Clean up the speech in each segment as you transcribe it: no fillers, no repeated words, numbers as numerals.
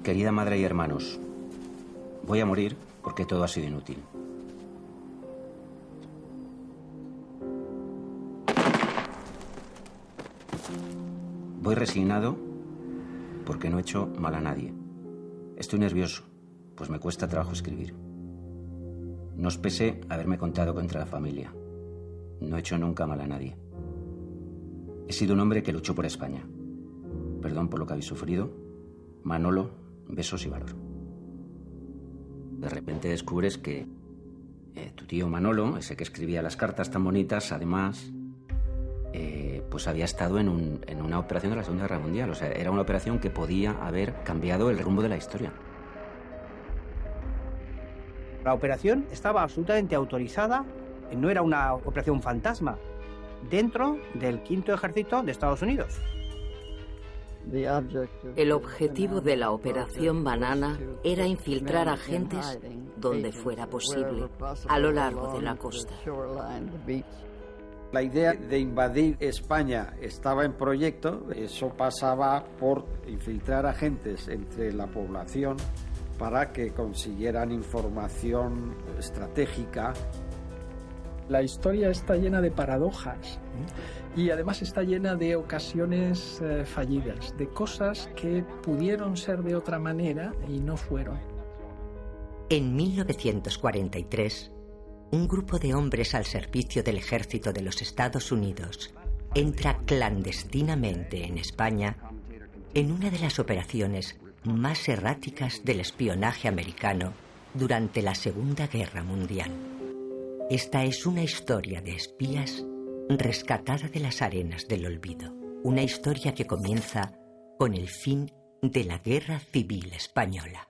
Querida madre y hermanos, voy a morir porque todo ha sido inútil. Voy resignado porque no he hecho mal a nadie. Estoy nervioso, pues me cuesta trabajo escribir. No os pese haberme contado contra la familia. No he hecho nunca mal a nadie. He sido un hombre que luchó por España. Perdón por lo que habéis sufrido. Manolo, besos y valor. De repente descubres que tu tío Manolo, ese que escribía las cartas tan bonitas, además, pues había estado en una operación de la Segunda Guerra Mundial. O sea, era una operación que podía haber cambiado el rumbo de la historia. La operación estaba absolutamente autorizada, no era una operación fantasma, dentro del Quinto Ejército de Estados Unidos. El objetivo de la Operación Banana era infiltrar agentes donde fuera posible, a lo largo de la costa. La idea de invadir España estaba en proyecto. Eso pasaba por infiltrar agentes entre la población para que consiguieran información estratégica. La historia está llena de paradojas y además está llena de ocasiones fallidas, de cosas que pudieron ser de otra manera y no fueron. En 1943, un grupo de hombres al servicio del ejército de los Estados Unidos entra clandestinamente en España en una de las operaciones más erráticas del espionaje americano durante la Segunda Guerra Mundial. Esta es una historia de espías rescatada de las arenas del olvido. Una historia que comienza con el fin de la Guerra Civil Española.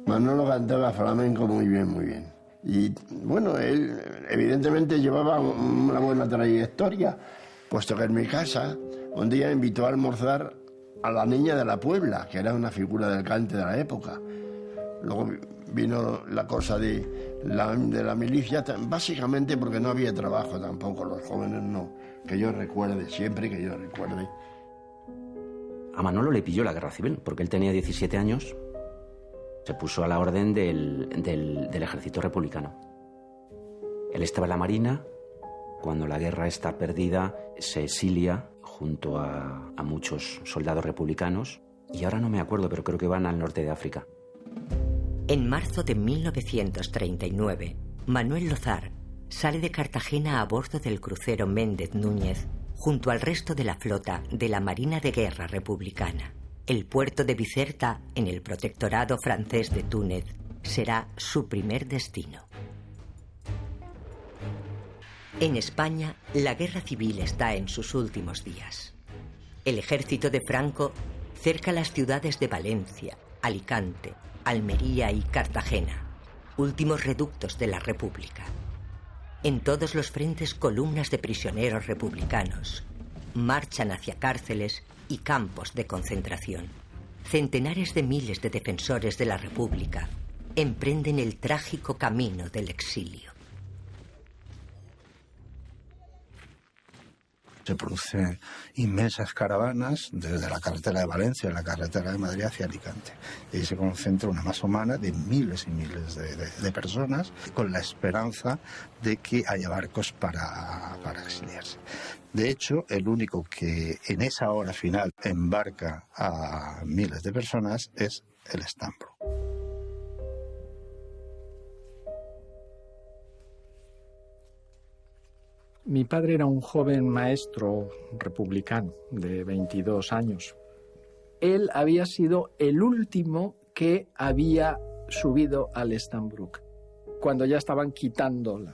Manolo cantaba flamenco muy bien, muy bien. Y bueno, él evidentemente llevaba una buena trayectoria, puesto que en mi casa un día invitó a almorzar a la Niña de la Puebla, que era una figura del cante de la época. Luego vino la cosa de la milicia, básicamente porque no había trabajo tampoco, los jóvenes no, que yo recuerde, siempre que yo recuerde. A Manolo le pilló la guerra civil, porque él tenía 17 años, se puso a la orden del ejército republicano. Él estaba en la Marina. Cuando la guerra está perdida, se exilia junto a muchos soldados republicanos. Y ahora no me acuerdo, pero creo que van al norte de África. En marzo de 1939, Manuel Lozar sale de Cartagena a bordo del crucero Méndez Núñez junto al resto de la flota de la Marina de Guerra Republicana. El puerto de Bizerta, en el protectorado francés de Túnez, será su primer destino. En España, la guerra civil está en sus últimos días. El ejército de Franco cerca las ciudades de Valencia, Alicante, Almería y Cartagena, últimos reductos de la República. En todos los frentes, columnas de prisioneros republicanos marchan hacia cárceles y campos de concentración. Centenares de miles de defensores de la República emprenden el trágico camino del exilio. Se producen inmensas caravanas desde la carretera de Valencia y la carretera de Madrid hacia Alicante. Y ahí se concentra una masa humana de miles y miles de personas con la esperanza de que haya barcos para exiliarse. De hecho, el único que en esa hora final embarca a miles de personas es el Stambrook. Mi padre era un joven maestro republicano de 22 años. Él había sido el último que había subido al Stambrook, cuando ya estaban quitando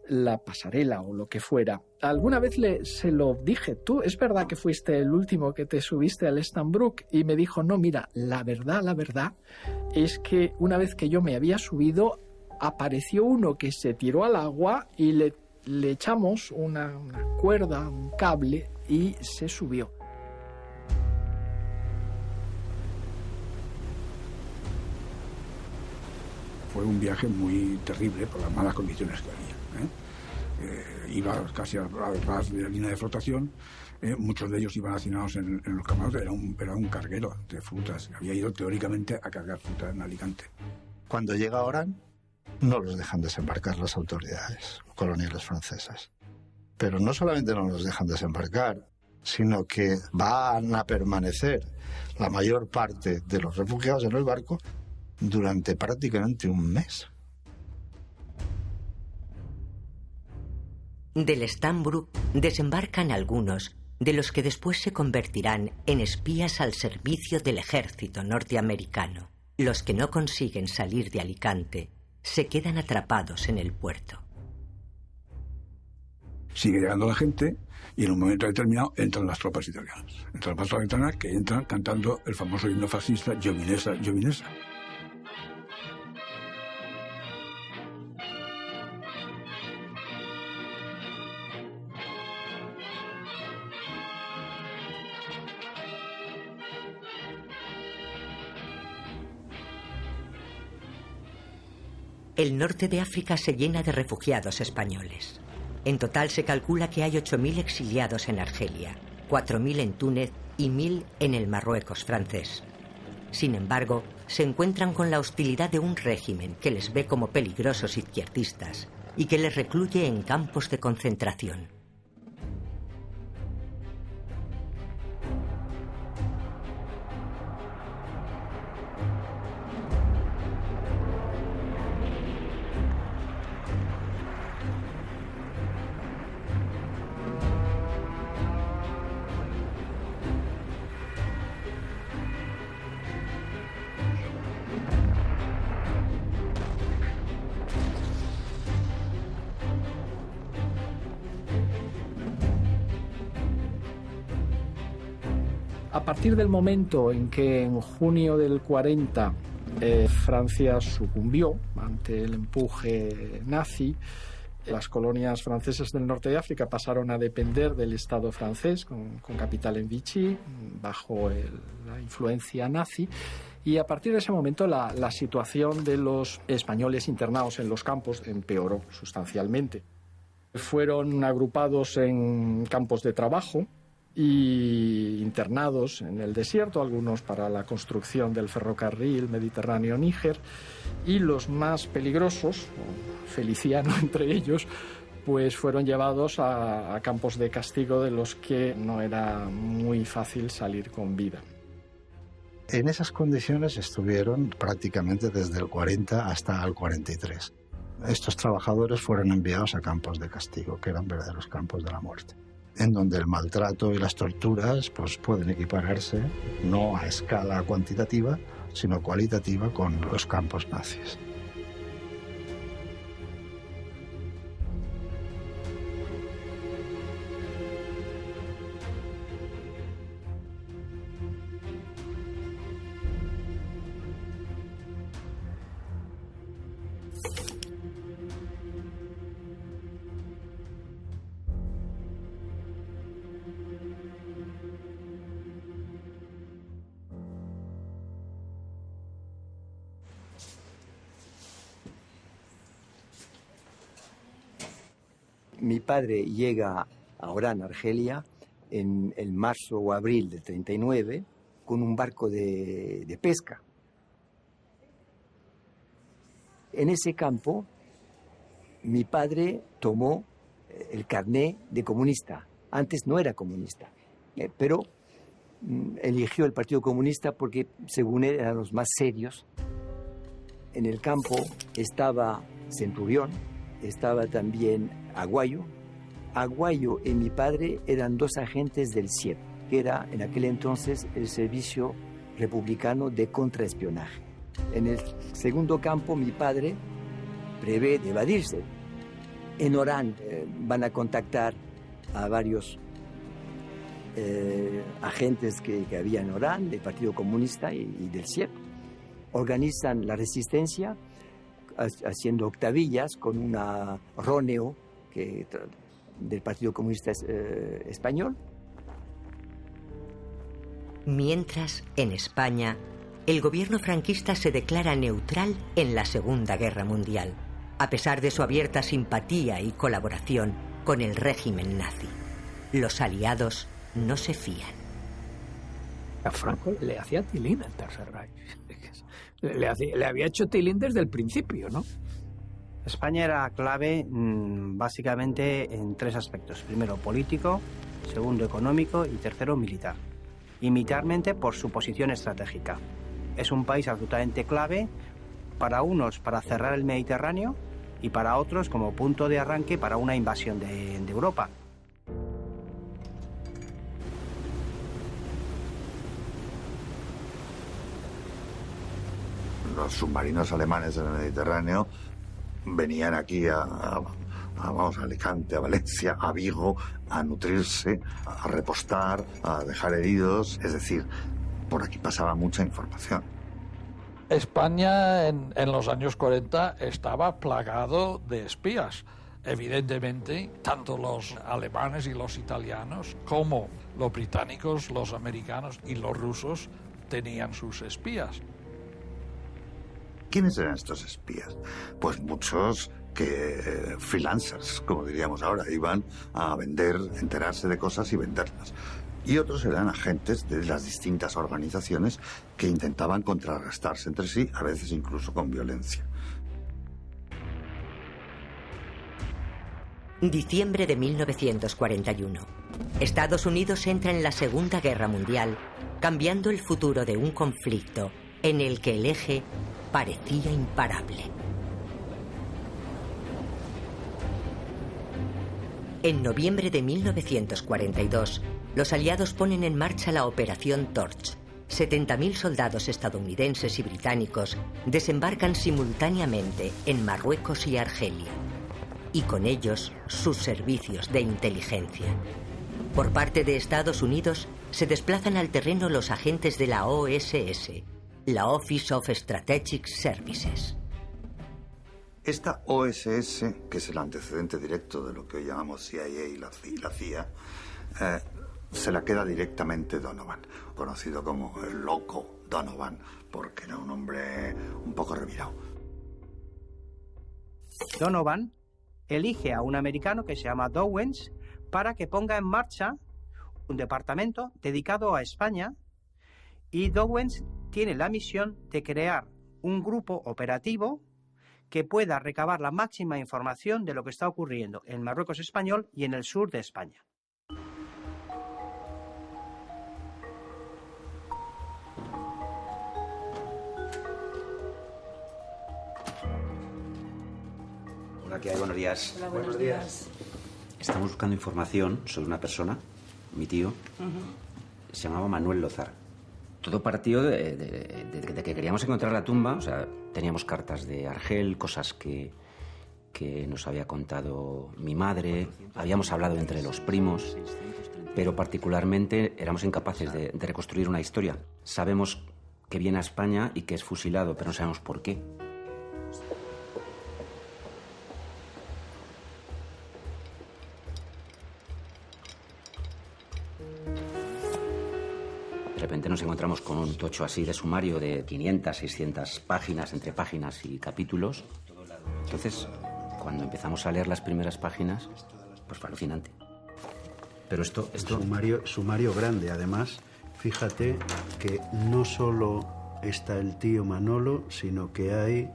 la pasarela o lo que fuera. Alguna vez se lo dije, tú, ¿es verdad que fuiste el último que te subiste al Stambrook? Y me dijo, no, mira, la verdad es que una vez que yo me había subido, apareció uno que se tiró al agua y le echamos una cuerda, un cable, y se subió. Fue un viaje muy terrible por las malas condiciones que había, iba casi a ras de la línea de flotación. Muchos de ellos iban hacinados en los camarotes. Era un carguero de frutas. Había ido teóricamente a cargar fruta en Alicante. Cuando llega Orán, no los dejan desembarcar las autoridades coloniales francesas. Pero no solamente no los dejan desembarcar, sino que van a permanecer la mayor parte de los refugiados en el barco durante prácticamente un mes. Del Stambrook desembarcan algunos de los que después se convertirán en espías al servicio del ejército norteamericano. Los que no consiguen salir de Alicante se quedan atrapados en el puerto. Sigue llegando la gente y en un momento determinado entran las tropas italianas. Entran las tropas italianas que entran cantando el famoso himno fascista Giovinezza, Giovinezza. El norte de África se llena de refugiados españoles. En total se calcula que hay 8.000 exiliados en Argelia, 4.000 en Túnez y 1.000 en el Marruecos francés. Sin embargo, se encuentran con la hostilidad de un régimen que les ve como peligrosos izquierdistas y que les recluye en campos de concentración. A partir del momento en que en junio del 40 Francia sucumbió ante el empuje nazi, las colonias francesas del norte de África pasaron a depender del Estado francés, con capital en Vichy, bajo la influencia nazi. Y a partir de ese momento la situación de los españoles internados en los campos empeoró sustancialmente. Fueron agrupados en campos de trabajo y internados en el desierto, algunos para la construcción del ferrocarril Mediterráneo-Níger, y los más peligrosos, Feliciano entre ellos, pues fueron llevados a campos de castigo de los que no era muy fácil salir con vida. En esas condiciones estuvieron prácticamente desde el 40 hasta el 43. Estos trabajadores fueron enviados a campos de castigo, que eran verdaderos campos de la muerte, en donde el maltrato y las torturas pues pueden equipararse no a escala cuantitativa, sino cualitativa con los campos nazis. Mi padre llega a Orán, Argelia, en el marzo o abril del 39, con un barco de pesca. En ese campo, mi padre tomó el carné de comunista. Antes no era comunista, pero eligió el Partido Comunista porque, según él, eran los más serios. En el campo estaba Centurión, estaba también Aguayo. Aguayo y mi padre eran dos agentes del SIEP, que era en aquel entonces el Servicio Republicano de Contraespionaje. En el segundo campo, mi padre prevé de evadirse. En Orán van a contactar a varios agentes que había en Orán, del Partido Comunista y del SIEP. Organizan la resistencia haciendo octavillas con una Roneo del Partido Comunista Español. Mientras, en España, el gobierno franquista se declara neutral en la Segunda Guerra Mundial, a pesar de su abierta simpatía y colaboración con el régimen nazi. Los aliados no se fían. A Franco le hacía tilín el Tercer Reich. Le había hecho tilín desde el principio, ¿no? España era clave básicamente en 3 aspectos. Primero, político, segundo, económico y tercero, militar. Y militarmente por su posición estratégica. Es un país absolutamente clave para unos para cerrar el Mediterráneo y para otros como punto de arranque para una invasión de Europa. Los submarinos alemanes en el Mediterráneo venían aquí a Alicante, a Valencia, a Vigo, a nutrirse, a repostar, a dejar heridos. Es decir, por aquí pasaba mucha información. España en los años 40 estaba plagado de espías. Evidentemente, tanto los alemanes y los italianos como los británicos, los americanos y los rusos tenían sus espías. ¿Quiénes eran estos espías? Pues muchos que freelancers, como diríamos ahora, iban a vender, enterarse de cosas y venderlas. Y otros eran agentes de las distintas organizaciones que intentaban contrarrestarse entre sí, a veces incluso con violencia. Diciembre de 1941. Estados Unidos entra en la Segunda Guerra Mundial, cambiando el futuro de un conflicto en el que el eje parecía imparable. En noviembre de 1942, los aliados ponen en marcha la Operación Torch. 70.000 soldados estadounidenses y británicos desembarcan simultáneamente en Marruecos y Argelia, y con ellos sus servicios de inteligencia. Por parte de Estados Unidos, se desplazan al terreno los agentes de la OSS, la Office of Strategic Services. Esta OSS, que es el antecedente directo de lo que hoy llamamos CIA y la CIA, se la queda directamente Donovan, conocido como el loco Donovan, porque era un hombre un poco revirado. Donovan elige a un americano que se llama Dowens para que ponga en marcha un departamento dedicado a España, y Dowens tiene la misión de crear un grupo operativo que pueda recabar la máxima información de lo que está ocurriendo en Marruecos español y en el sur de España. Hola, ¿qué hay? Buenos días. Hola, buenos días. Estamos buscando información sobre una persona, mi tío, se llamaba Manuel Lozar. Todo partió de que queríamos encontrar la tumba. O sea, teníamos cartas de Argel, cosas que nos había contado mi madre, habíamos hablado entre los primos, pero particularmente éramos incapaces de reconstruir una historia. Sabemos que viene a España y que es fusilado, pero no sabemos por qué. De repente nos encontramos con un tocho así de sumario de 500, 600 páginas, entre páginas y capítulos. Entonces, cuando empezamos a leer las primeras páginas, pues fue alucinante. Pero esto... Sumario grande, además. Fíjate que no solo está el tío Manolo, sino que hay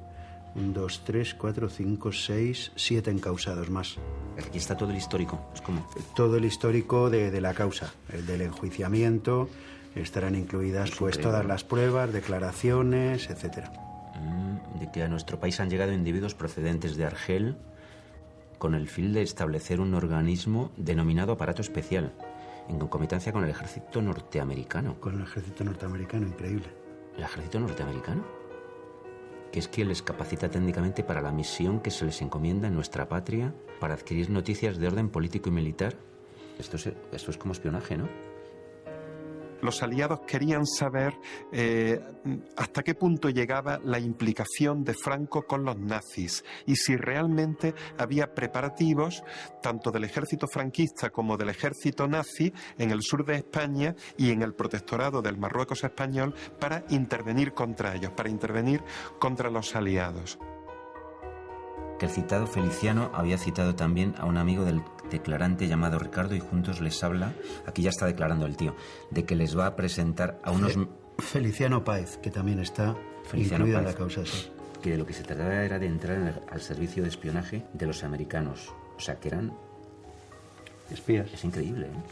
1, 2, 3, 4, 5, 6, 7 encausados más. Aquí está todo el histórico. Es como... Todo el histórico de la causa, el del enjuiciamiento. Estarán incluidas pues todas las pruebas, declaraciones, etcétera. De que a nuestro país han llegado individuos procedentes de Argel con el fin de establecer un organismo denominado aparato especial, en concomitancia con el ejército norteamericano. Con el ejército norteamericano, increíble. ¿El ejército norteamericano? Que es quien les capacita técnicamente para la misión que se les encomienda en nuestra patria para adquirir noticias de orden político y militar. Esto es como espionaje, ¿no? Los aliados querían saber hasta qué punto llegaba la implicación de Franco con los nazis y si realmente había preparativos tanto del ejército franquista como del ejército nazi en el sur de España y en el protectorado del Marruecos español para intervenir contra ellos, para intervenir contra los aliados. que el citado Feliciano había citado también a un amigo del declarante llamado Ricardo y juntos les habla, aquí ya está declarando el tío, de que les va a presentar a unos... Feliciano Páez, que también está incluido en la causa, sí. Que de lo que se trataba era de entrar al servicio de espionaje de los americanos. O sea, que eran... espías. Es increíble, ¿eh?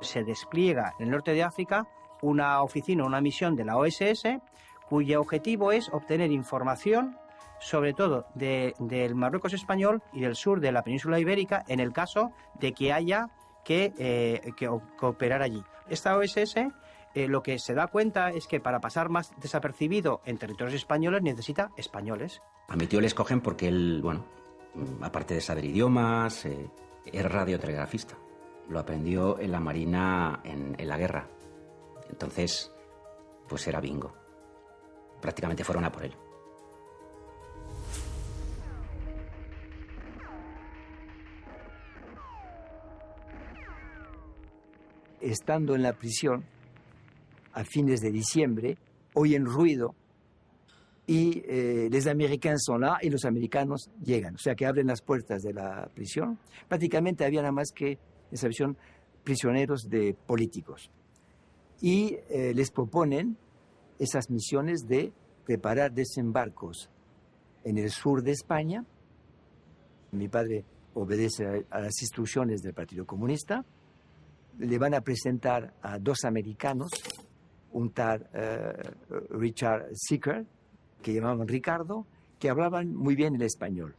Se despliega en el norte de África una oficina, una misión de la OSS, cuyo objetivo es obtener información, sobre todo del Marruecos español y del sur de la península ibérica, en el caso de que haya que operar allí. Esta OSS lo que se da cuenta es que para pasar más desapercibido en territorios españoles necesita españoles. A mi tío le escogen porque él, bueno, aparte de saber idiomas, es radiotelegrafista. Lo aprendió en la Marina en la guerra. Entonces, pues era bingo. Prácticamente fueron a por él. Estando en la prisión, a fines de diciembre, oyen ruido y los americanos son là y los americanos llegan. O sea, que abren las puertas de la prisión. Prácticamente había nada más que, esa prisión, prisioneros de políticos. Y les proponen esas misiones de preparar desembarcos en el sur de España. Mi padre obedece a las instrucciones del Partido Comunista. Le van a presentar a dos americanos, un tal Richard Seeker, que llamaban Ricardo, que hablaban muy bien el español.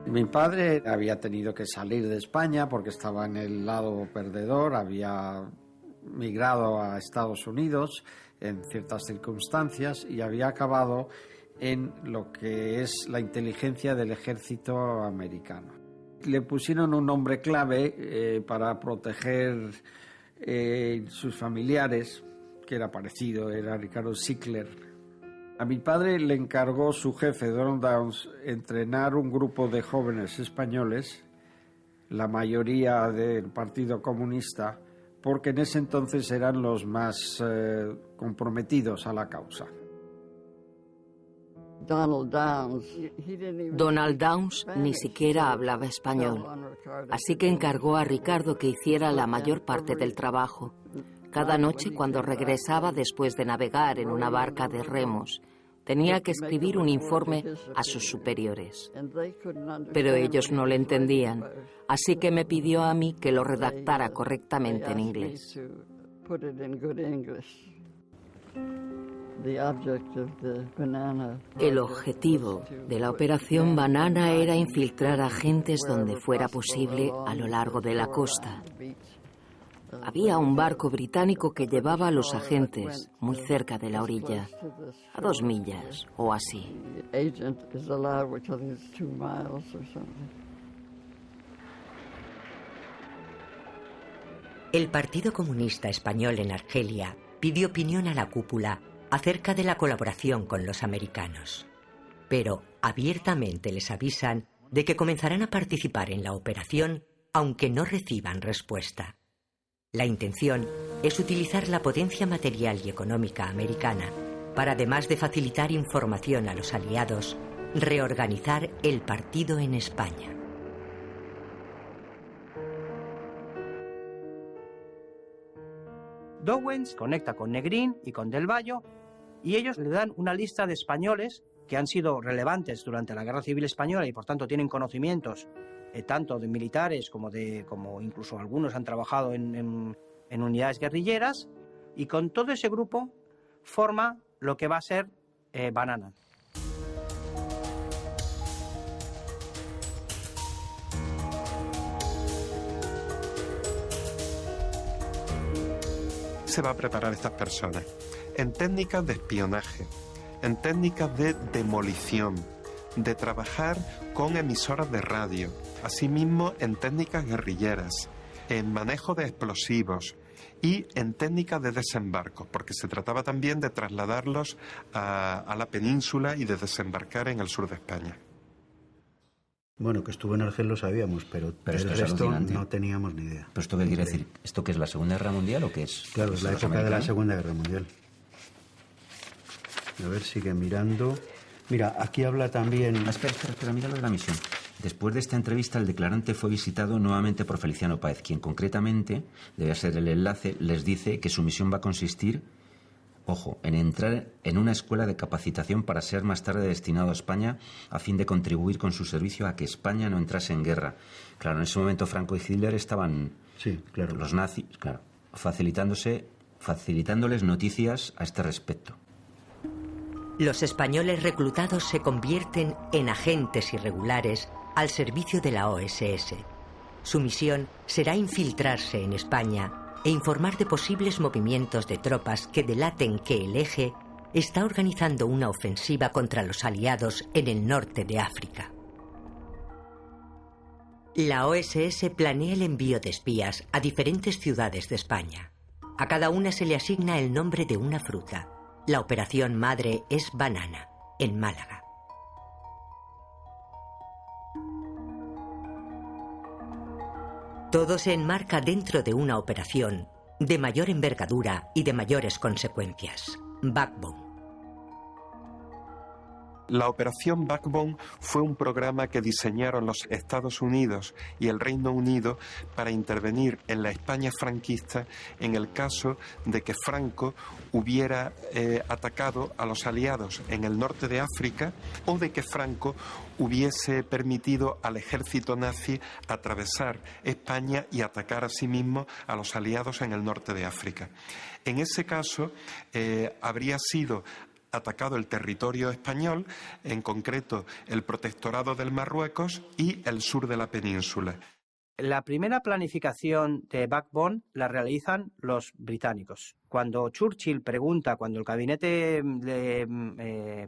Mi padre había tenido que salir de España porque estaba en el lado perdedor, había migrado a Estados Unidos en ciertas circunstancias y había acabado en lo que es la inteligencia del ejército americano. Le pusieron un nombre clave para proteger sus familiares, que era parecido, era Ricardo Sickler. A mi padre le encargó su jefe, Donald Downs, entrenar un grupo de jóvenes españoles, la mayoría del Partido Comunista, porque en ese entonces eran los más comprometidos a la causa. Donald Downs ni siquiera hablaba español, así que encargó a Ricardo que hiciera la mayor parte del trabajo. Cada noche, cuando regresaba después de navegar en una barca de remos, tenía que escribir un informe a sus superiores. Pero ellos no le entendían, así que me pidió a mí que lo redactara correctamente en inglés. El objetivo de la Operación Banana era infiltrar agentes donde fuera posible a lo largo de la costa. Había un barco británico que llevaba a los agentes muy cerca de la orilla, a 2 millas o así. El Partido Comunista Español en Argelia pidió opinión a la cúpula acerca de la colaboración con los americanos. Pero abiertamente les avisan de que comenzarán a participar en la operación aunque no reciban respuesta. La intención es utilizar la potencia material y económica americana para, además de facilitar información a los aliados, reorganizar el partido en España. Dowens conecta con Negrín y con Del Valle y ellos le dan una lista de españoles que han sido relevantes durante la Guerra Civil Española y por tanto tienen conocimientos tanto de militares como incluso algunos han trabajado en unidades guerrilleras, y con todo ese grupo forma lo que va a ser Banana. Se va a preparar estas personas en técnicas de espionaje, en técnicas de demolición, de trabajar con emisoras de radio, asimismo en técnicas guerrilleras, en manejo de explosivos y en técnicas de desembarco, porque se trataba también de trasladarlos a la península y de desembarcar en el sur de España. Bueno, que estuvo en Argel lo sabíamos, pero esto el es resto alucinante. no teníamos ni idea. ¿Pero esto qué quiere decir? ¿Esto qué es, la Segunda Guerra Mundial o qué es? Claro, es la ¿Los época de la americanos? Segunda Guerra Mundial. A ver, sigue mirando. Mira, aquí habla también... Espera, mira lo de la misión. Después de esta entrevista, el declarante fue visitado nuevamente por Feliciano Páez, quien concretamente, debe ser el enlace, les dice que su misión va a consistir, ojo, en entrar en una escuela de capacitación para ser más tarde destinado a España a fin de contribuir con su servicio a que España no entrase en guerra. Claro, en ese momento Franco y Hitler estaban, sí, claro, los nazis, claro, facilitándoles noticias a este respecto. Los españoles reclutados se convierten en agentes irregulares al servicio de la OSS. Su misión será infiltrarse en España e informar de posibles movimientos de tropas que delaten que el Eje está organizando una ofensiva contra los aliados en el norte de África. La OSS planea el envío de espías a diferentes ciudades de España. A cada una se le asigna el nombre de una fruta. La operación madre es Banana, en Málaga. Todo se enmarca dentro de una operación de mayor envergadura y de mayores consecuencias. Backbone. La Operación Backbone fue un programa que diseñaron los Estados Unidos y el Reino Unido para intervenir en la España franquista en el caso de que Franco hubiera atacado a los aliados en el norte de África o de que Franco hubiese permitido al ejército nazi atravesar España y atacar a sí mismo a los aliados en el norte de África. En ese caso habría sido atacado el territorio español, en concreto el protectorado del Marruecos y el sur de la península. La primera planificación de Backbone la realizan los británicos. Cuando Churchill pregunta, cuando el gabinete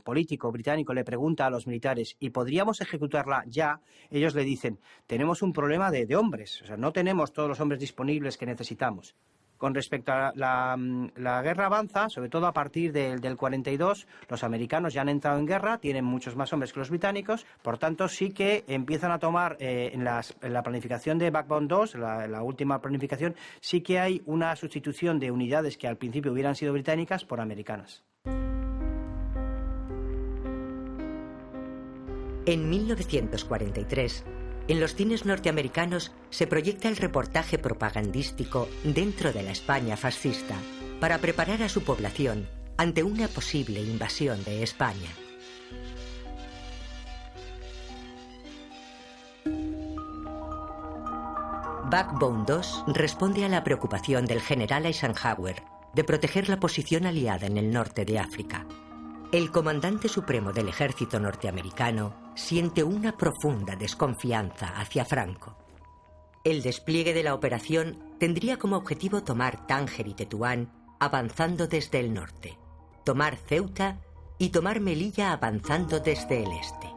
político británico le pregunta a los militares ¿y podríamos ejecutarla ya?, ellos le dicen, tenemos un problema de hombres, o sea, no tenemos todos los hombres disponibles que necesitamos. Con respecto a la guerra avanza, sobre todo a partir del 42, los americanos ya han entrado en guerra, tienen muchos más hombres que los británicos, por tanto sí que empiezan a tomar en la planificación de Backbone 2, la última planificación, sí que hay una sustitución de unidades que al principio hubieran sido británicas por americanas. En 1943, en los cines norteamericanos se proyecta el reportaje propagandístico dentro de la España fascista para preparar a su población ante una posible invasión de España. Backbone 2 responde a la preocupación del general Eisenhower de proteger la posición aliada en el norte de África. El comandante supremo del ejército norteamericano siente una profunda desconfianza hacia Franco. El despliegue de la operación tendría como objetivo tomar Tánger y Tetuán avanzando desde el norte, tomar Ceuta y tomar Melilla avanzando desde el este.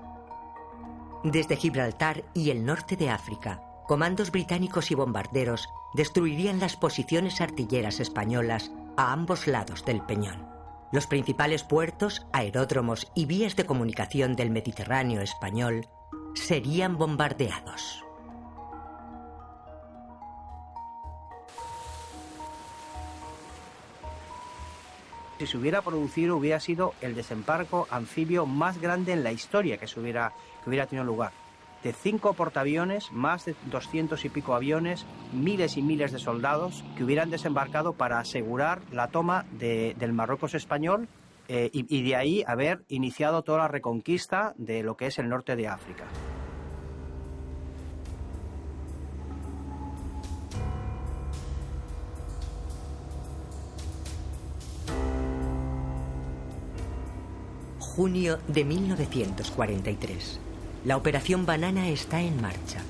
Desde Gibraltar y el norte de África, comandos británicos y bombarderos destruirían las posiciones artilleras españolas a ambos lados del Peñón. Los principales puertos, aeródromos y vías de comunicación del Mediterráneo español serían bombardeados. Si se hubiera producido, hubiera sido el desembarco anfibio más grande en la historia que hubiera tenido lugar. De 5 portaaviones, más de 200 y pico aviones, miles y miles de soldados que hubieran desembarcado para asegurar la toma del Marruecos español y de ahí haber iniciado toda la reconquista de lo que es el norte de África. Junio de 1943. La Operación Banana está en marcha.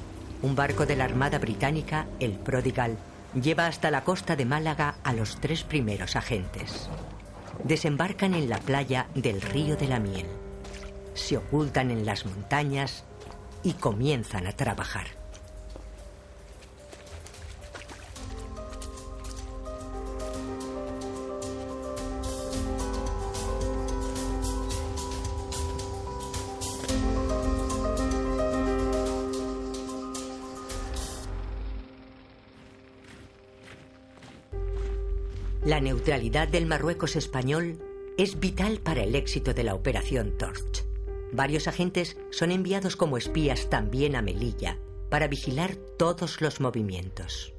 Un barco de la Armada Británica, el Prodigal, lleva hasta la costa de Málaga a los 3 primeros agentes. Desembarcan en la playa del Río de la Miel. Se ocultan en las montañas y comienzan a trabajar. La neutralidad del Marruecos español es vital para el éxito de la Operación Torch. Varios agentes son enviados como espías también a Melilla para vigilar todos los movimientos.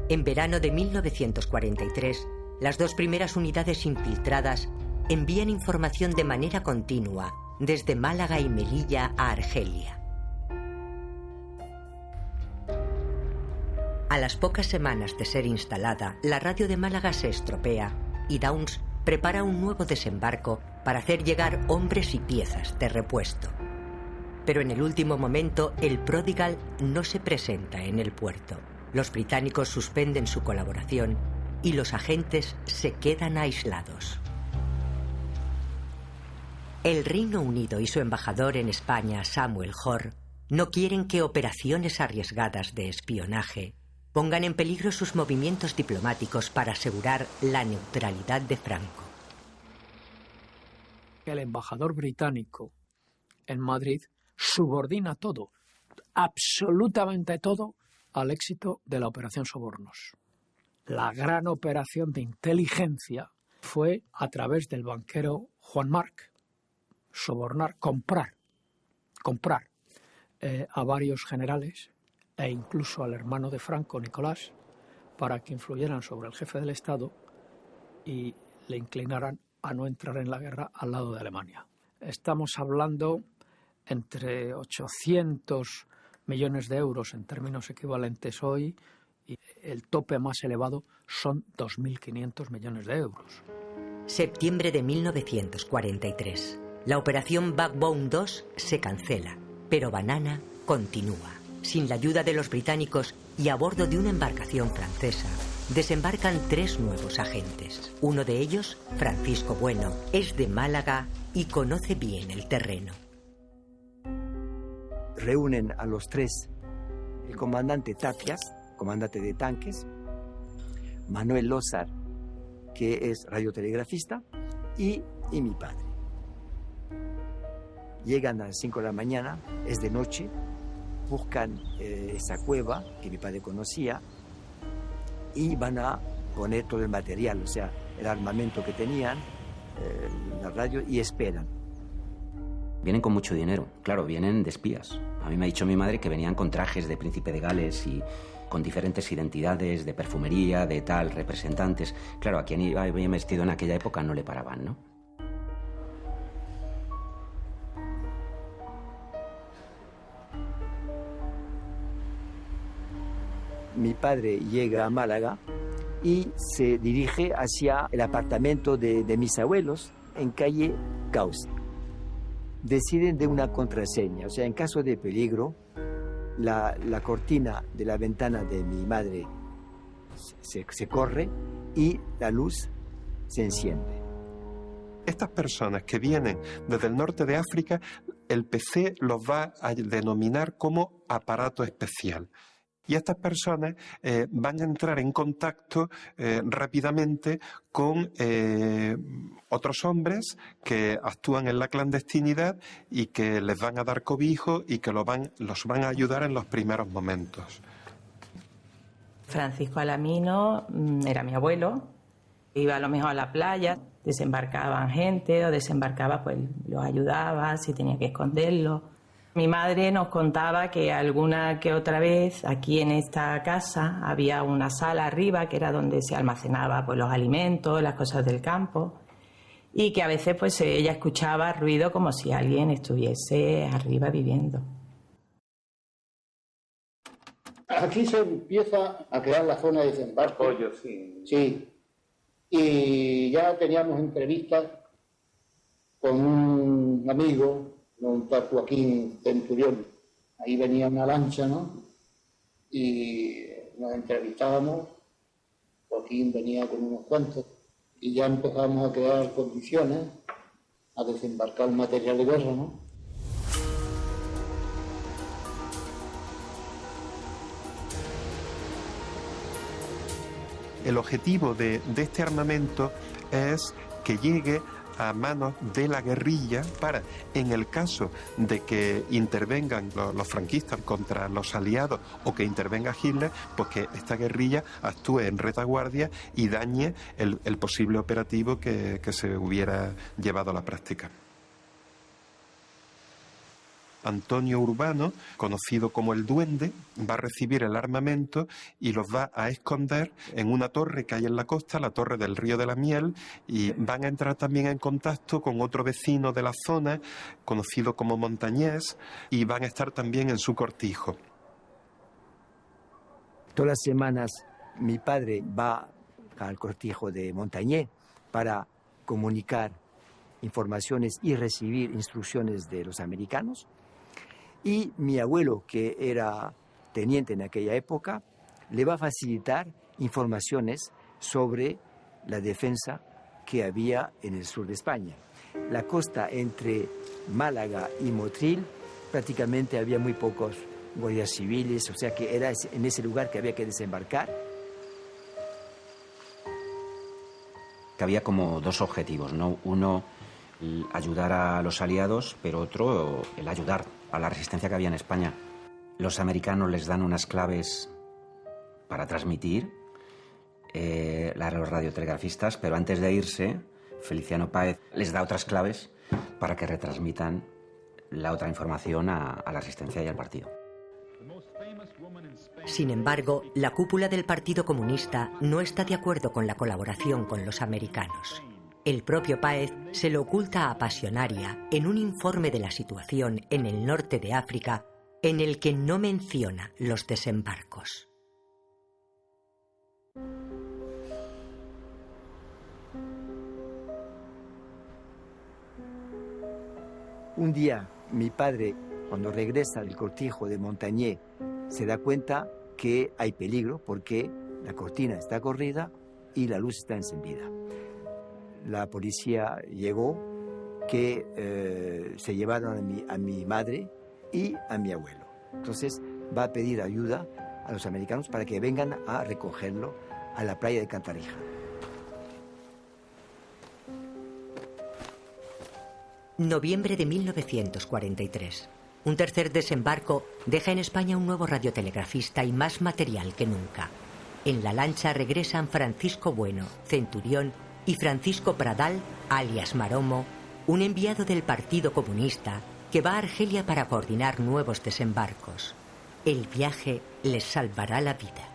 En verano de 1943, las dos primeras unidades infiltradas envían información de manera continua desde Málaga y Melilla a Argelia. A las pocas semanas de ser instalada, la radio de Málaga se estropea y Downes prepara un nuevo desembarco para hacer llegar hombres y piezas de repuesto. Pero en el último momento, el Prodigal no se presenta en el puerto. Los británicos suspenden su colaboración y los agentes se quedan aislados. El Reino Unido y su embajador en España, Samuel Hoare, no quieren que operaciones arriesgadas de espionaje pongan en peligro sus movimientos diplomáticos para asegurar la neutralidad de Franco. El embajador británico en Madrid subordina todo, absolutamente todo, al éxito de la Operación Sobornos. La gran operación de inteligencia fue a través del banquero Juan Marc, sobornar, comprar a varios generales e incluso al hermano de Franco, Nicolás, para que influyeran sobre el jefe del Estado y le inclinaran a no entrar en la guerra al lado de Alemania. Estamos hablando entre 800 millones de euros en términos equivalentes hoy, y el tope más elevado son 2.500 millones de euros. Septiembre de 1943. La operación Backbone 2 se cancela, pero Banana continúa. Sin la ayuda de los británicos y a bordo de una embarcación francesa, desembarcan 3 nuevos agentes. Uno de ellos, Francisco Bueno, es de Málaga y conoce bien el terreno. Reúnen a los 3, el comandante Tapias, comandante de tanques, Manuel Lózar, que es radiotelegrafista, y mi padre. Llegan a las 5 de la mañana, es de noche, buscan esa cueva que mi padre conocía y van a poner todo el material, o sea, el armamento que tenían, la radio, y esperan. Vienen con mucho dinero, claro, vienen de espías. A mí me ha dicho mi madre que venían con trajes de príncipe de Gales y con diferentes identidades de perfumería, de tal, representantes. Claro, a quien iba bien vestido en aquella época no le paraban, ¿no? Mi padre llega a Málaga y se dirige hacia el apartamento de mis abuelos en calle Caus. Deciden de una contraseña, o sea, en caso de peligro, la cortina de la ventana de mi madre se corre y la luz se enciende. Estas personas que vienen desde el norte de África, el PC los va a denominar como aparato especial. Y estas personas van a entrar en contacto rápidamente con otros hombres que actúan en la clandestinidad y que les van a dar cobijo y que los van a ayudar en los primeros momentos. Francisco Alamino era mi abuelo, iba a lo mejor a la playa, desembarcaban gente o desembarcaba, pues los ayudaba si tenía que esconderlo. Mi madre nos contaba que alguna que otra vez aquí en esta casa había una sala arriba que era donde se almacenaba pues los alimentos, las cosas del campo, y que a veces pues ella escuchaba ruido como si alguien estuviese arriba viviendo. Aquí se empieza a crear la zona de desembarco. Pollo, sí. Sí. Y ya teníamos entrevistas con un amigo, un tal Joaquín Centurión. Ahí venía una lancha, ¿no? Y nos entrevistábamos. Joaquín venía con unos cuantos. Y ya empezamos a crear condiciones, a desembarcar material de guerra, ¿no? El objetivo de este armamento es que llegue a manos de la guerrilla para, en el caso de que intervengan los franquistas contra los aliados o que intervenga Hitler, pues que esta guerrilla actúe en retaguardia y dañe el posible operativo que se hubiera llevado a la práctica. Antonio Urbano, conocido como el Duende, va a recibir el armamento y los va a esconder en una torre que hay en la costa, la Torre del Río de la Miel, y van a entrar también en contacto con otro vecino de la zona, conocido como Montañés, y van a estar también en su cortijo. Todas las semanas mi padre va al cortijo de Montañés para comunicar informaciones y recibir instrucciones de los americanos. Y mi abuelo, que era teniente en aquella época, le va a facilitar informaciones sobre la defensa que había en el sur de España. La costa entre Málaga y Motril prácticamente había muy pocos guardias civiles, o sea que era en ese lugar que había que desembarcar. Que había como dos objetivos, ¿no? Uno, ayudar a los aliados, pero otro, el ayudar a la resistencia que había en España. Los americanos les dan unas claves para transmitir a los radiotelegrafistas, pero antes de irse, Feliciano Páez les da otras claves para que retransmitan la otra información a la resistencia y al partido. Sin embargo, la cúpula del Partido Comunista no está de acuerdo con la colaboración con los americanos. El propio Páez se lo oculta a Pasionaria en un informe de la situación en el norte de África en el que no menciona los desembarcos. Un día, mi padre, cuando regresa del cortijo de Montañés, se da cuenta que hay peligro porque la cortina está corrida y la luz está encendida. La policía llegó, que se llevaron a mi madre y a mi abuelo. Entonces va a pedir ayuda a los americanos para que vengan a recogerlo a la playa de Cantarija. Noviembre de 1943. Un tercer desembarco deja en España un nuevo radiotelegrafista y más material que nunca. En la lancha regresan Francisco Bueno, centurión, y Francisco Pradal, alias Maromo, un enviado del Partido Comunista que va a Argelia para coordinar nuevos desembarcos. El viaje les salvará la vida.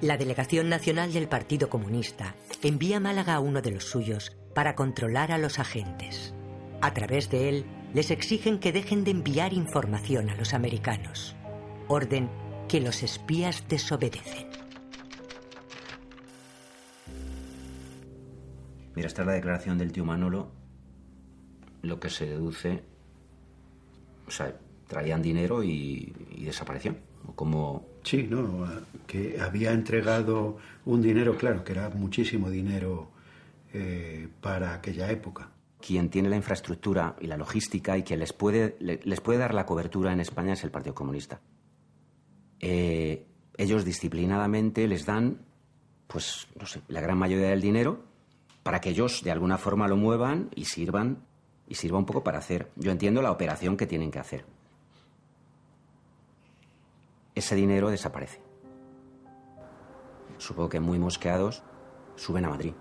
La Delegación Nacional del Partido Comunista envía a Málaga a uno de los suyos para controlar a los agentes. A través de él, les exigen que dejen de enviar información a los americanos. Orden que los espías desobedecen. Mira, esta es la declaración del tío Manolo. Lo que se deduce, o sea, traían dinero y desapareció. Como... Sí, no, que había entregado un dinero, claro, que era muchísimo dinero para aquella época. Quien tiene la infraestructura y la logística y quien les puede dar la cobertura en España es el Partido Comunista. Ellos disciplinadamente les dan, pues, no sé, la gran mayoría del dinero para que ellos de alguna forma lo muevan y sirva un poco para hacer, yo entiendo, la operación que tienen que hacer. Ese dinero desaparece. Supongo que muy mosqueados suben a Madrid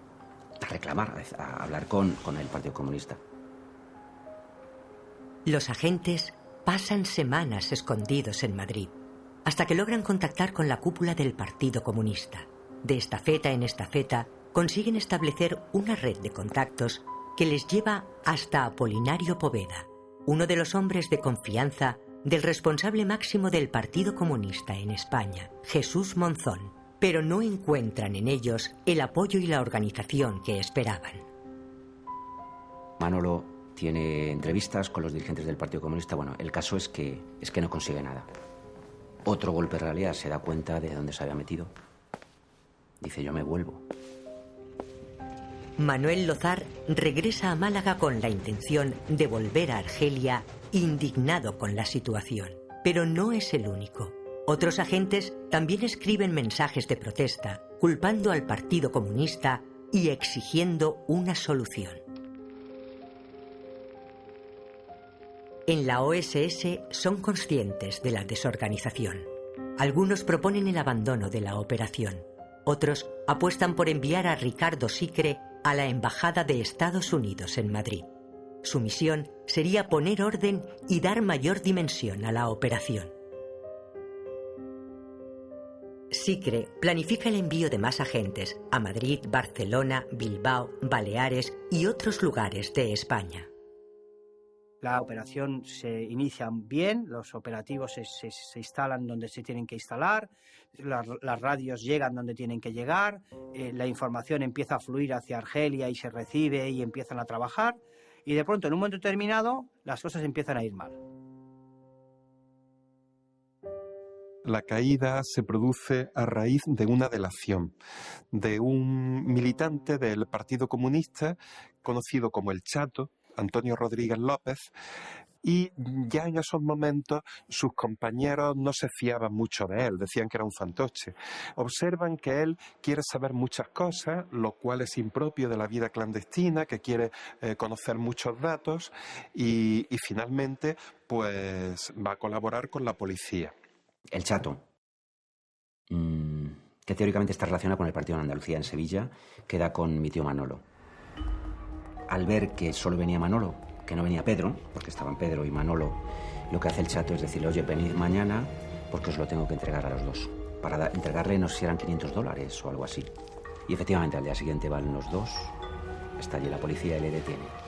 a reclamar, a hablar con el Partido Comunista. Los agentes pasan semanas escondidos en Madrid, hasta que logran contactar con la cúpula del Partido Comunista. De estafeta en estafeta, consiguen establecer una red de contactos que les lleva hasta Apolinario Poveda, uno de los hombres de confianza del responsable máximo del Partido Comunista en España, Jesús Monzón, pero no encuentran en ellos el apoyo y la organización que esperaban. Manolo tiene entrevistas con los dirigentes del Partido Comunista. Bueno, el caso es que no consigue nada. Otro golpe de realidad, se da cuenta de dónde se había metido. Dice, yo me vuelvo. Manuel Lozar regresa a Málaga con la intención de volver a Argelia, indignado con la situación. Pero no es el único. Otros agentes también escriben mensajes de protesta, culpando al Partido Comunista y exigiendo una solución. En la OSS son conscientes de la desorganización. Algunos proponen el abandono de la operación. Otros apuestan por enviar a Ricardo Sicre a la Embajada de Estados Unidos en Madrid. Su misión sería poner orden y dar mayor dimensión a la operación. Sicre planifica el envío de más agentes a Madrid, Barcelona, Bilbao, Baleares y otros lugares de España. La operación se inicia bien, los operativos se instalan donde se tienen que instalar, las radios llegan donde tienen que llegar, la información empieza a fluir hacia Argelia y se recibe y empiezan a trabajar, y de pronto en un momento determinado las cosas empiezan a ir mal. La caída se produce a raíz de una delación de un militante del Partido Comunista conocido como el Chato, Antonio Rodríguez López, y ya en esos momentos sus compañeros no se fiaban mucho de él, decían que era un fantoche. Observan que él quiere saber muchas cosas, lo cual es impropio de la vida clandestina, que quiere conocer muchos datos y finalmente pues va a colaborar con la policía. El Chato, que teóricamente está relacionado con el partido en Andalucía, en Sevilla, queda con mi tío Manolo. Al ver que solo venía Manolo, que no venía Pedro, porque estaban Pedro y Manolo, lo que hace el Chato es decirle, oye, venid mañana porque os lo tengo que entregar a los dos. Para entregarle, no sé si eran $500 o algo así. Y efectivamente, al día siguiente van los dos, está allí la policía y le detiene.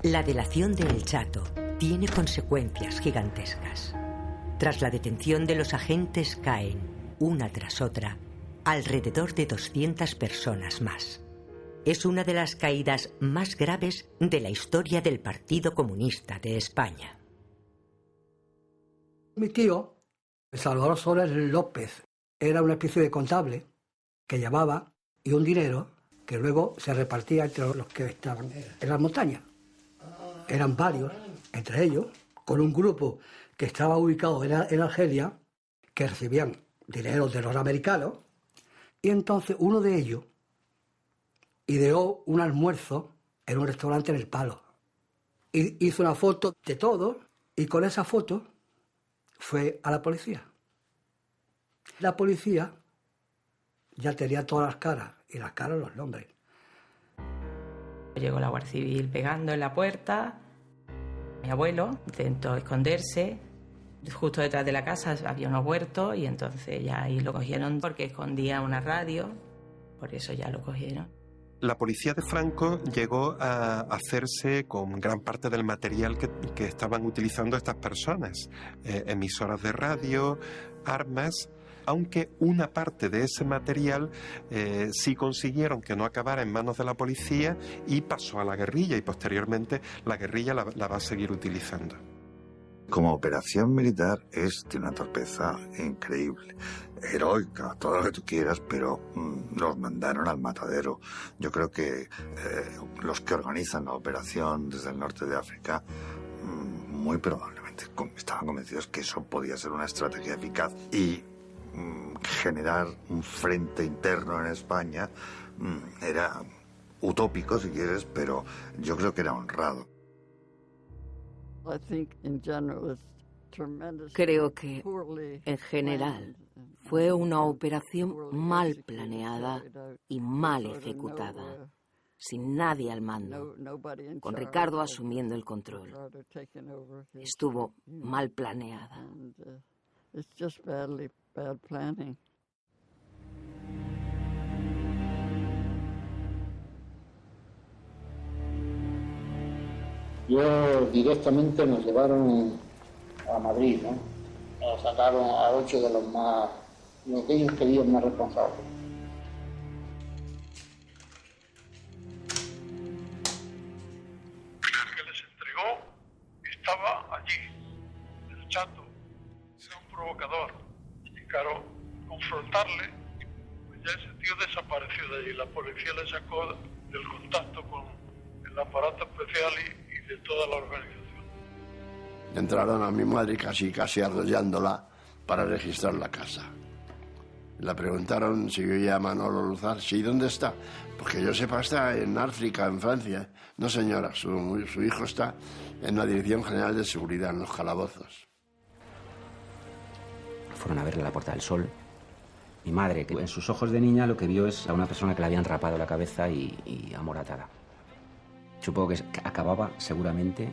La delación de El Chato tiene consecuencias gigantescas. Tras la detención de los agentes caen, una tras otra, alrededor de 200 personas más. Es una de las caídas más graves de la historia del Partido Comunista de España. Mi tío, Salvador Soler López, era una especie de contable que llevaba y un dinero que luego se repartía entre los que estaban en las montañas. Eran varios, entre ellos, con un grupo que estaba ubicado en Argelia, que recibían dinero de los americanos, y entonces uno de ellos ideó un almuerzo en un restaurante en El Palo. Y hizo una foto de todo, y con esa foto fue a la policía. La policía ya tenía todas las caras, y las caras los nombres. Llegó la Guardia Civil pegando en la puerta. Mi abuelo intentó esconderse. Justo detrás de la casa había unos huertos y entonces ya ahí lo cogieron porque escondía una radio. Por eso ya lo cogieron. La policía de Franco llegó a hacerse con gran parte del material que estaban utilizando estas personas. Emisoras de radio, armas. Aunque una parte de ese material sí consiguieron que no acabara en manos de la policía y pasó a la guerrilla, y posteriormente la guerrilla la va a seguir utilizando. Como operación militar tiene una torpeza increíble, heroica, todo lo que tú quieras, pero los mandaron al matadero. Yo creo que los que organizan la operación desde el norte de África muy probablemente estaban convencidos que eso podía ser una estrategia eficaz y generar un frente interno en España era utópico, si quieres, pero yo creo que era honrado. Creo que, en general, fue una operación mal planeada y mal ejecutada, sin nadie al mando, con Ricardo asumiendo el control. Estuvo mal planeada. It's just bad planning. Yo directamente nos llevaron a Madrid, ¿no? Nos sacaron a 8 de los que ellos querían más responsables. El que les entregó estaba allí, el chato, sea un provocador. Y claro, confrontarle, pues ya ese tío desapareció de allí. La policía le sacó del contacto con el aparato especial y de toda la organización. Entraron a mi madre casi arrollándola para registrar la casa. Le preguntaron si vivía Manolo Luzar. Sí, ¿dónde está? Pues que yo sepa, está en África, en Francia. No, señora, su hijo está en la Dirección General de Seguridad, en los calabozos. Fueron a verle a la Puerta del Sol. Mi madre, que en sus ojos de niña lo que vio es a una persona que le habían rapado la cabeza y amoratada. Supongo que acababa seguramente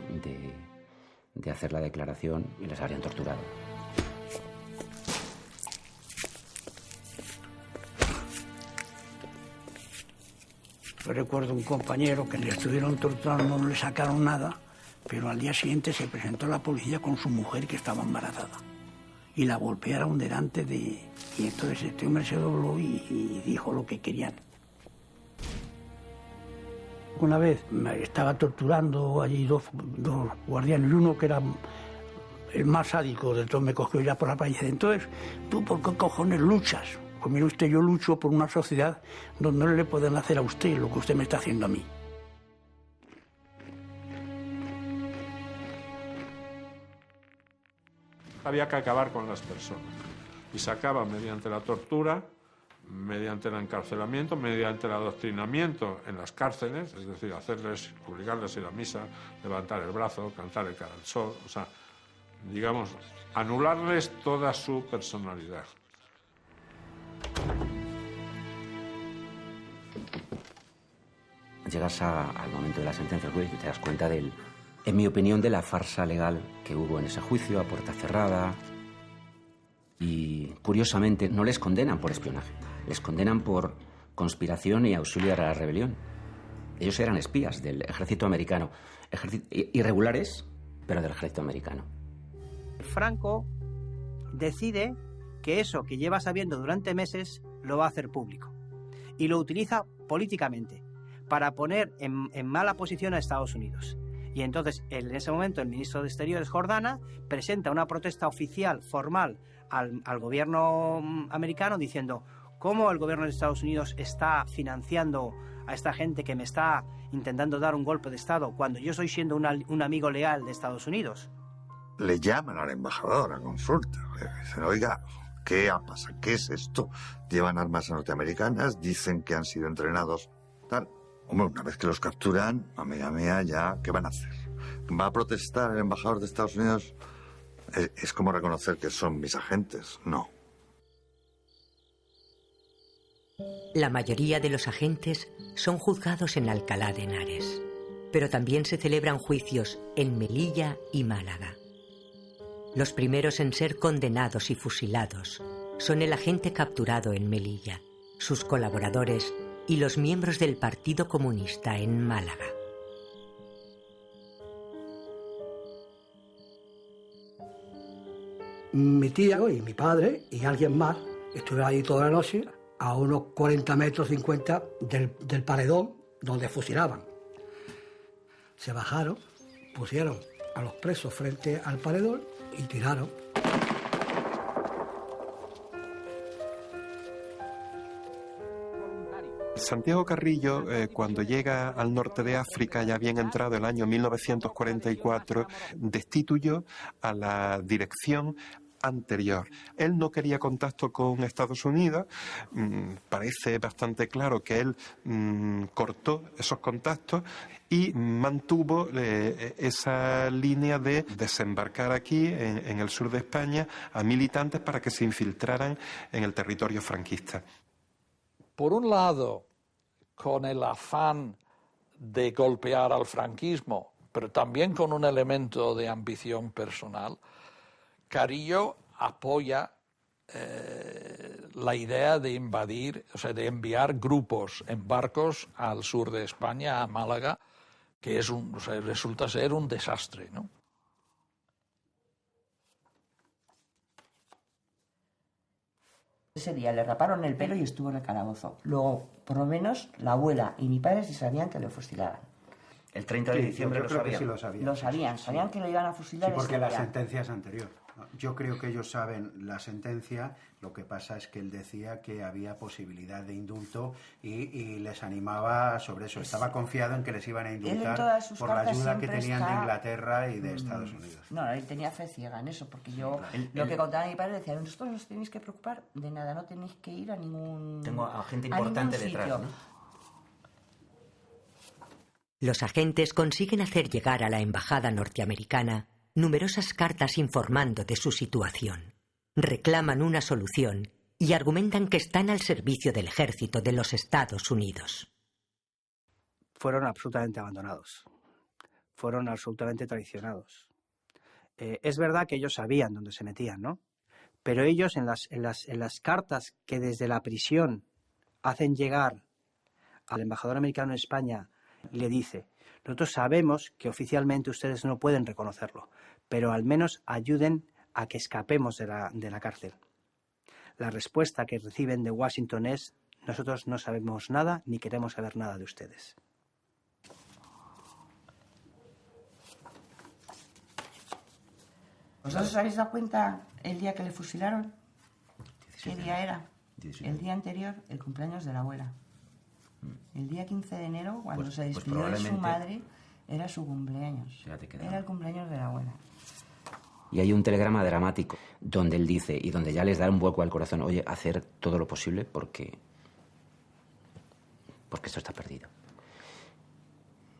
de hacer la declaración y les habrían torturado. Yo recuerdo un compañero que le estuvieron torturando, no le sacaron nada, pero al día siguiente se presentó a la policía con su mujer que estaba embarazada. Y la golpearon delante de... Y entonces este hombre se dobló y dijo lo que querían. Una vez me estaba torturando allí dos guardianes, y uno que era el más sádico de todos me cogió ya por la playa y dice, entonces, ¿tú por qué cojones luchas? Pues mire usted, yo lucho por una sociedad donde no le pueden hacer a usted lo que usted me está haciendo a mí. Había que acabar con las personas y se acaba mediante la tortura, mediante el encarcelamiento, mediante el adoctrinamiento en las cárceles, es decir, obligarles a ir a misa, levantar el brazo, cantar el cara al sol, o sea, digamos, anularles toda su personalidad. Llegas al momento de la sentencia del juicio y te das cuenta en mi opinión, de la farsa legal que hubo en ese juicio, a puerta cerrada. Y, curiosamente, no les condenan por espionaje. Les condenan por conspiración y auxilio a la rebelión. Ellos eran espías del ejército americano. Irregulares, pero del ejército americano. Franco decide que eso que lleva sabiendo durante meses lo va a hacer público. Y lo utiliza políticamente para poner en mala posición a Estados Unidos. Y entonces, en ese momento, el ministro de Exteriores, Jordana, presenta una protesta oficial, formal, al gobierno americano diciendo cómo el gobierno de Estados Unidos está financiando a esta gente que me está intentando dar un golpe de Estado cuando yo estoy siendo un amigo leal de Estados Unidos. Le llaman al embajador a consulta. Le dicen, oiga, ¿qué ha pasado? ¿Qué es esto? Llevan armas norteamericanas, dicen que han sido entrenados, tal. Hombre, una vez que los capturan, amiga mía, ya, ¿qué van a hacer? ¿Va a protestar el embajador de Estados Unidos? Es como reconocer que son mis agentes. No. La mayoría de los agentes son juzgados en Alcalá de Henares, pero también se celebran juicios en Melilla y Málaga. Los primeros en ser condenados y fusilados son el agente capturado en Melilla, sus colaboradores y los miembros del Partido Comunista en Málaga. Mi tía y mi padre y alguien más estuvieron ahí toda la noche a unos 40 metros, 50 del paredón donde fusilaban. Se bajaron, pusieron a los presos frente al paredón y tiraron. Santiago Carrillo, cuando llega al norte de África, ya bien entrado el año 1944, destituyó a la dirección anterior. Él no quería contacto con Estados Unidos. Parece bastante claro que él cortó esos contactos y mantuvo esa línea de desembarcar aquí, en el sur de España, a militantes para que se infiltraran en el territorio franquista. Por un lado, con el afán de golpear al franquismo, pero también con un elemento de ambición personal, Carrillo apoya la idea de invadir, o sea, de enviar grupos en barcos al sur de España, a Málaga, que resulta ser un desastre, ¿no? Ese día le raparon el pelo y estuvo en el calabozo. Luego, por lo menos, la abuela y mi padre sí sabían que lo fusilaban. El 30 de diciembre lo sabían. Sí lo sabían. Lo sabían, sabían que lo iban a fusilar. Sí, porque ese la día. sentencia es anterior. Yo creo que ellos saben la sentencia, lo que pasa es que él decía que había posibilidad de indulto y les animaba sobre eso. Estaba confiado en que les iban a indultar por la ayuda que tenían de Inglaterra y de Estados Unidos. No, él tenía fe ciega en eso, porque yo, lo que contaba mi padre, decía, nosotros no os tenéis que preocupar de nada, no tenéis que ir a ningún... Tengo a gente importante detrás, ¿no? Los agentes consiguen hacer llegar a la embajada norteamericana numerosas cartas informando de su situación. Reclaman una solución y argumentan que están al servicio del ejército de los Estados Unidos. Fueron absolutamente abandonados. Fueron absolutamente traicionados. Es verdad que ellos sabían dónde se metían, ¿no? Pero ellos en las cartas que desde la prisión hacen llegar al embajador americano en España, le dice: nosotros sabemos que oficialmente ustedes no pueden reconocerlo, pero al menos ayuden a que escapemos de la cárcel. La respuesta que reciben de Washington es: nosotros no sabemos nada ni queremos saber nada de ustedes. ¿Vosotros os habéis dado cuenta el día que le fusilaron? ¿Qué día era? 17. El día anterior, el cumpleaños de la abuela. El día 15 de enero, cuando se despidió de su madre, era su cumpleaños. Era el cumpleaños de la abuela. Y hay un telegrama dramático donde él dice, y donde ya les da un vuelco al corazón: oye, hacer todo lo posible porque esto está perdido.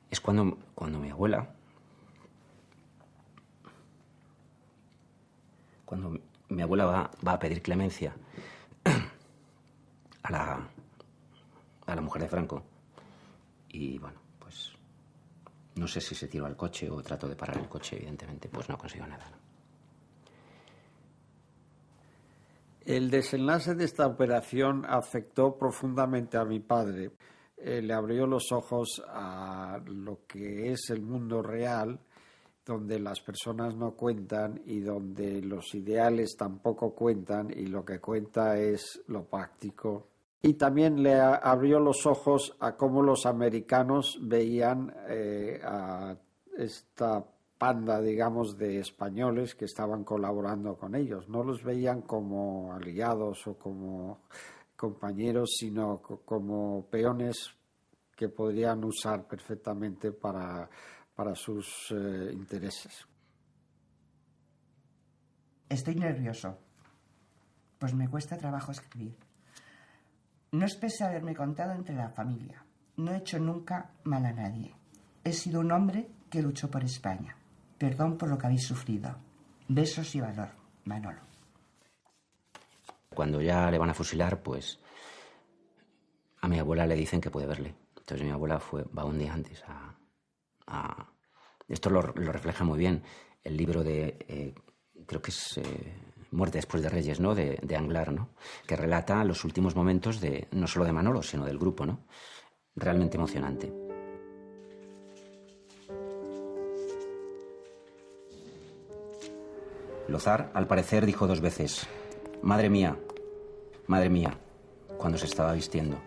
Es cuando mi abuela, va a pedir clemencia a la mujer de Franco. Y bueno, pues no sé si se tiró al coche o trató de parar el coche, evidentemente, pues no consiguió nada, ¿no? El desenlace de esta operación afectó profundamente a mi padre. Le abrió los ojos a lo que es el mundo real, donde las personas no cuentan y donde los ideales tampoco cuentan, y lo que cuenta es lo práctico. Y también le abrió los ojos a cómo los americanos veían a esta panda, digamos, de españoles que estaban colaborando con ellos. No los veían como aliados o como compañeros, sino como peones que podrían usar perfectamente para sus intereses. Estoy nervioso, pues me cuesta trabajo escribir. No es pese haberme contado entre la familia. No he hecho nunca mal a nadie. He sido un hombre que luchó por España. Perdón por lo que habéis sufrido. Besos y valor, Manolo. Cuando ya le van a fusilar, pues a mi abuela le dicen que puede verle. Entonces mi abuela va un día antes a... Esto lo refleja muy bien el libro de... creo que es Muerte después de Reyes, ¿no? De Anglar, ¿no? Que relata los últimos momentos no solo de Manolo, sino del grupo, ¿no? Realmente emocionante. Lozar, al parecer, dijo 2 veces: madre mía, cuando se estaba vistiendo.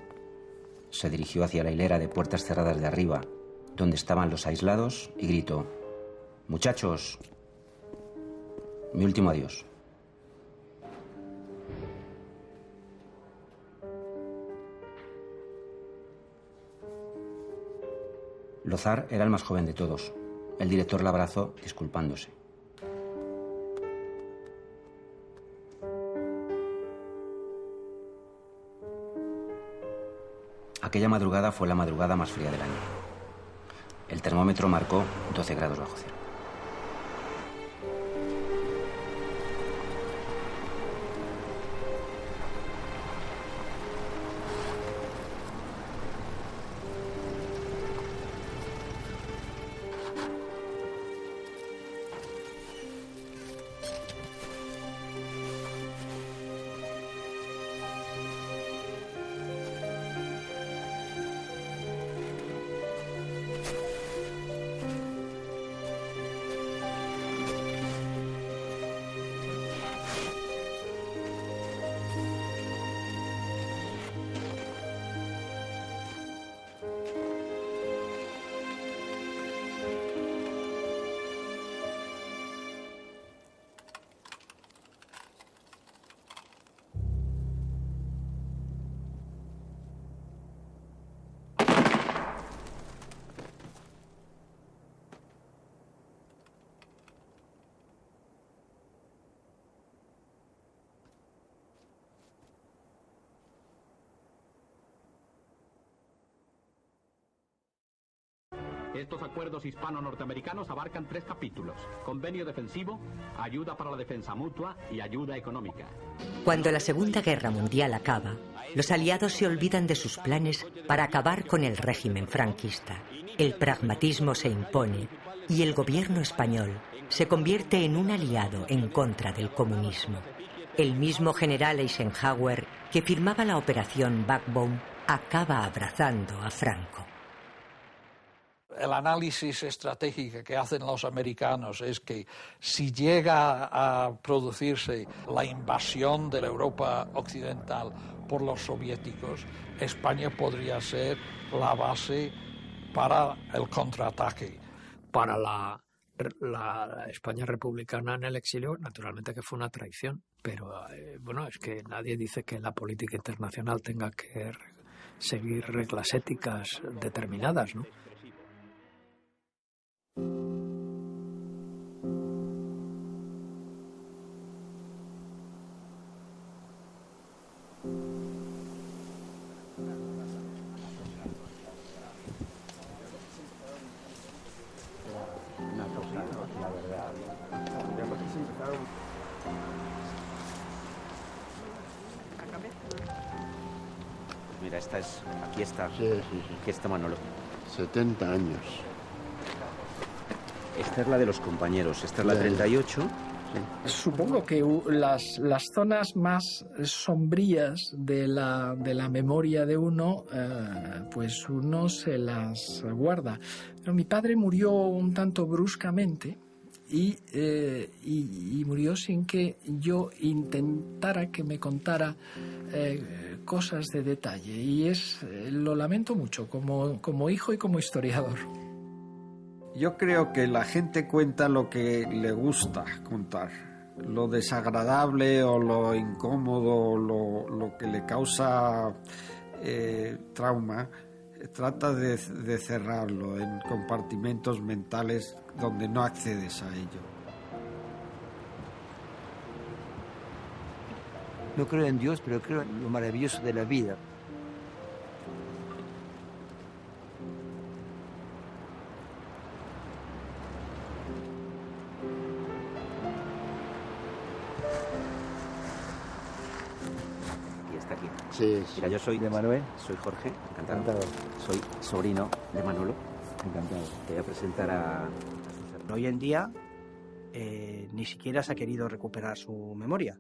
Se dirigió hacia la hilera de puertas cerradas de arriba, donde estaban los aislados, y gritó: muchachos, mi último adiós. Lozar era el más joven de todos. El director la abrazó, disculpándose. Aquella madrugada fue la madrugada más fría del año. El termómetro marcó 12 grados bajo cero. Estos acuerdos hispano-norteamericanos abarcan 3 capítulos: convenio defensivo, ayuda para la defensa mutua y ayuda económica. Cuando la Segunda Guerra Mundial acaba, los aliados se olvidan de sus planes para acabar con el régimen franquista. El pragmatismo se impone y el gobierno español se convierte en un aliado en contra del comunismo. El mismo general Eisenhower, que firmaba la operación Backbone, acaba abrazando a Franco. El análisis estratégico que hacen los americanos es que si llega a producirse la invasión de la Europa occidental por los soviéticos, España podría ser la base para el contraataque. Para la España republicana en el exilio, naturalmente que fue una traición, pero bueno, es que nadie dice que la política internacional tenga que seguir reglas éticas determinadas, ¿no? Mira, aquí está. Sí. Aquí está Manolo. 70 años. Esta es la de los compañeros, esta es la 38. Supongo que las zonas más sombrías de la memoria de uno, pues uno se las guarda. Pero mi padre murió un tanto bruscamente y murió sin que yo intentara que me contara cosas de detalle. Y lo lamento mucho como hijo y como historiador. Yo creo que la gente cuenta lo que le gusta contar. Lo desagradable o lo incómodo, lo que le causa trauma, trata de cerrarlo en compartimentos mentales donde no accedes a ello. No creo en Dios, pero creo en lo maravilloso de la vida. Sí. Mira, yo soy de Manuel. Soy Jorge, encantado. Soy sobrino de Manolo. Encantado. Te voy a presentar a Hoy en día ni siquiera se ha querido recuperar su memoria.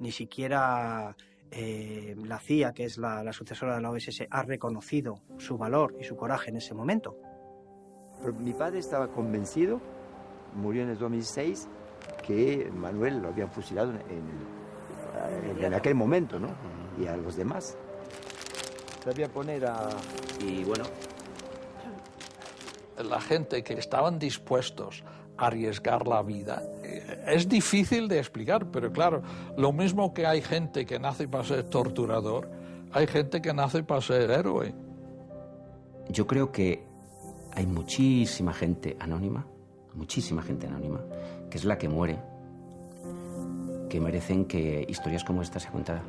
Ni siquiera la CIA, que es la sucesora de la OSS, ha reconocido su valor y su coraje en ese momento. Pero mi padre estaba convencido, murió en el 2006, que Manuel lo habían fusilado en aquel momento, ¿no? Y a los demás. Sabía poner a... Y bueno, la gente que estaban dispuestos a arriesgar la vida es difícil de explicar, pero claro, lo mismo que hay gente que nace para ser torturador, hay gente que nace para ser héroe. Yo creo que hay muchísima gente anónima, que es la que muere, que merecen que historias como esta sean contadas.